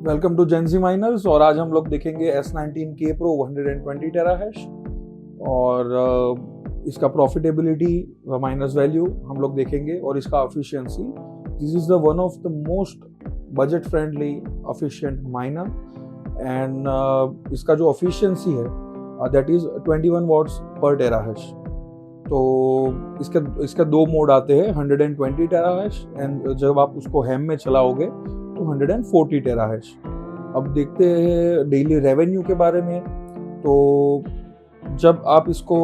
Welcome to Gen Z miners. और आज हम लोग देखेंगे S19K Pro 120 टेरा हैश और इसका प्रॉफिटेबिलिटी माइनस वैल्यू हम लोग देखेंगे और इसका efficiency. This is the one of the most budget friendly efficient minor and इसका जो एफिशिएंसी है दैट इज 21 वॉट्स पर टेरा हैश। तो इसका दो मोड आते हैं, 120 टेरा हैश एंड जब आप उसको हैम में चलाओगे तो 140 टेरा हैश। अब देखते हैं डेली रेवेन्यू के बारे में। तो जब आप इसको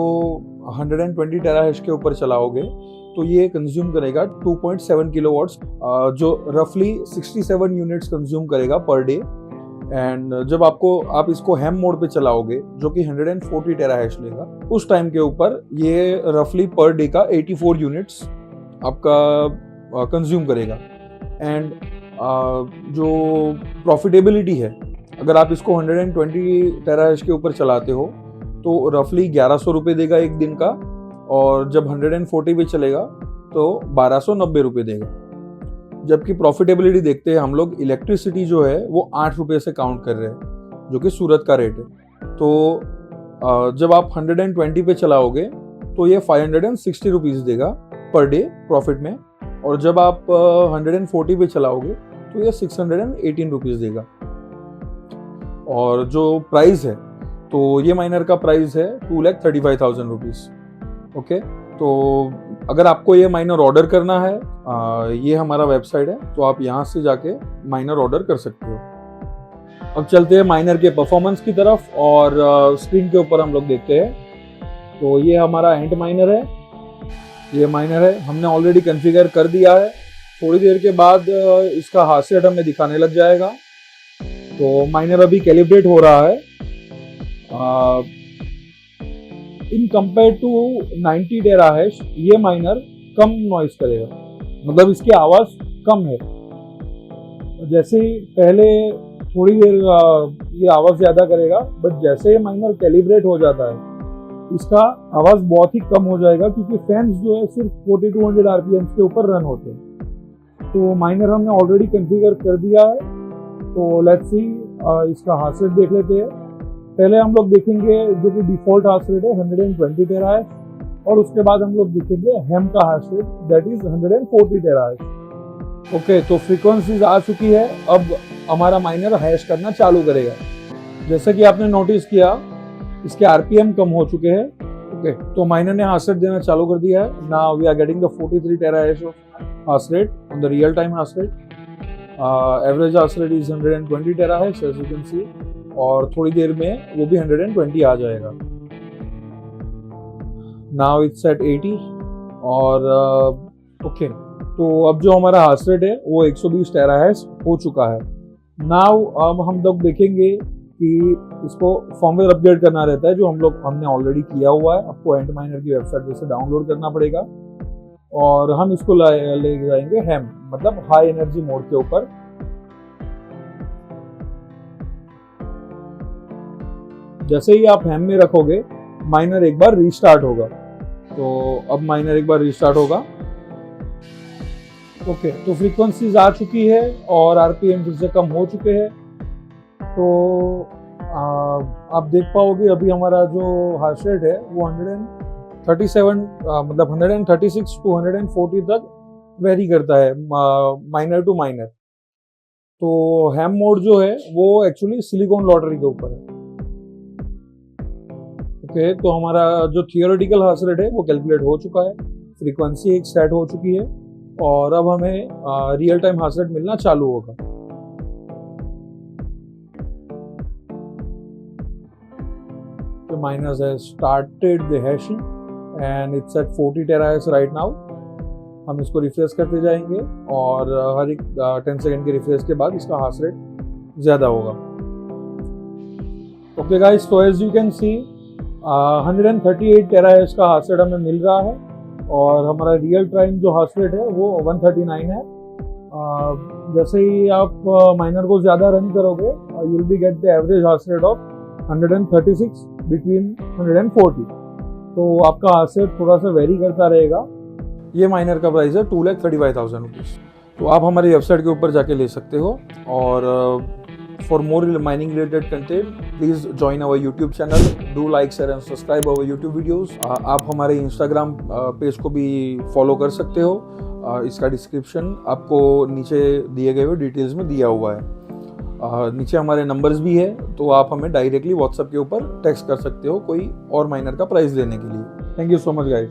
120 टेरा हैश के ऊपर चलाओगे तो ये कंज्यूम करेगा 2.7 किलोवाट्स, जो रफली 67 यूनिट्स कंज्यूम करेगा पर डे। एंड जब आप इसको हैम मोड पे चलाओगे जो कि 140 टेरा हैश लेगा, उस टाइम के ऊपर ये रफली पर डे का 84 यूनिट्स आपका कंज्यूम करेगा। एंड जो प्रॉफिटेबिलिटी है, अगर आप इसको 120 टेरा हैश के ऊपर चलाते हो तो रफली 1100 रुपये देगा एक दिन का, और जब 140 पे चलेगा तो 1290 रुपये देगा। जबकि प्रॉफिटेबिलिटी देखते हैं हम लोग, इलेक्ट्रिसिटी जो है वो 8 रुपये से काउंट कर रहे हैं, जो कि सूरत का रेट है। तो जब आप 120 पे चलाओगे तो ये 560 रुपीज़ देगा पर डे प्रॉफिट में, और जब आप 140 पे चलाओगे तो ये 618 रुपीज़ देगा। और जो प्राइस है, तो ये माइनर का प्राइस है 2,35,000 रुपीज़। ओके, तो अगर आपको ये माइनर ऑर्डर करना है, ये हमारा वेबसाइट है, तो आप यहाँ से जाके माइनर ऑर्डर कर सकते हो। अब चलते हैं माइनर के परफॉर्मेंस की तरफ और स्क्रीन के ऊपर हम लोग देखते हैं। तो ये हमारा एंट माइनर है, ये माइनर है, हमने ऑलरेडी कॉन्फ़िगर कर दिया है। थोड़ी देर के बाद इसका हार्श रेट हमें दिखाने लग जाएगा। तो माइनर अभी कैलिब्रेट हो रहा है। In compare to 90 tera hash ये माइनर कम नॉइस करेगा, मतलब इसकी आवाज़ कम है। जैसे ही पहले थोड़ी देर ये आवाज़ ज़्यादा करेगा, बट जैसे ये माइनर कैलिब्रेट हो जाता है इसका आवाज़ बहुत ही कम हो जाएगा, क्योंकि फैंस जो है सिर्फ 4200 RPM के ऊपर रन होते हैं। तो माइनर हमने ऑलरेडी कॉन्फ़िगर कर दिया है। तो लेट्स सी इसका हार्श रेट देख लेते हैं। पहले हम लोग देखेंगे जो कि डिफ़ॉल्ट हार्श रेट है 120 टेरा हैश, और उसके बाद हम लोग देखेंगे हैम का hash rate that is 140 tera hash. Okay, तो फ्रीक्वेंसीज आ चुकी है। अब हमारा माइनर हैश करना चालू करेगा। जैसे कि आपने नोटिस किया इसके आरपीएम कम हो चुके हैं। ओके, तो माइनर ने हार्श रेट देना चालू कर दिया है। Now we are getting the 43 tera hash of hash rate on the real time hash rate. Average hash rate is 120 tera hash as you can see, और थोड़ी देर में वो भी 120 आ जाएगा। नाउ इट्स एट 80 और ओके, तो अब जो हमारा हार्श रेट है वो 120 टेरा हैश हो चुका है। नाउ अब हम लोग देखेंगे कि इसको फॉर्मवेयर अपडेट करना रहता है, जो हमने ऑलरेडी किया हुआ है। आपको एंट माइनर की वेबसाइट से डाउनलोड करना पड़ेगा, और हम इसको ले जाएंगे हैम, मतलब हाई एनर्जी मोड के ऊपर। जैसे ही आप हैम में रखोगे माइनर एक बार रीस्टार्ट होगा। तो अब माइनर एक बार रीस्टार्ट होगा। ओके, तो फ्रीक्वेंसीज आ चुकी है और आरपीएम फिर से कम हो चुके हैं। तो आप देख पाओगे अभी हमारा जो हार्श रेट है वो 137 मतलब 136 टू 140 तक वेरी करता है माइनर टू माइनर। तो हैम मोड जो है वो एक्चुअली सिलिकॉन लॉटरी के ऊपर है। ओके, तो हमारा जो थियोरेटिकल हार्श रेट है वो कैलकुलेट हो चुका है, फ्रीक्वेंसी एक सेट हो चुकी है, और अब हमें रियल टाइम हार्श रेट मिलना चालू होगा। The miners has started the hashing and it's at 40 tera hash right now. हम इसको रिफ्रेश करते जाएंगे और हर एक 10 सेकेंड के रिफ्रेश के बाद इसका हार्श रेट ज़्यादा होगा। ओके गाइस, तो as you can see 138 tera hash का हार्श रेट हमें मिल रहा है, और हमारा रियल टाइम जो हार्श रेट है वो 139 है। जैसे ही आप माइनर को ज़्यादा रन करोगे you will be get the average hash rate of 136 between 140। तो आपका हार्श रेट थोड़ा सा वेरी करता रहेगा। ये माइनर का प्राइस है 2,35,000 रुपीज़। तो आप हमारी वेबसाइट के ऊपर जाके ले सकते हो, और for more mining related content, please join our YouTube channel. Do like, share and subscribe our YouTube videos. आप हमारे Instagram पेज को भी फॉलो कर सकते हो. इसका डिस्क्रिप्शन आपको नीचे दिए गए हुए डिटेल्स में दिया हुआ है. नीचे हमारे नंबर्स भी है, तो आप हमें डायरेक्टली व्हाट्सएप के ऊपर टेक्स्ट कर सकते हो कोई और माइनर का प्राइस लेने के लिए. Thank you so much guys.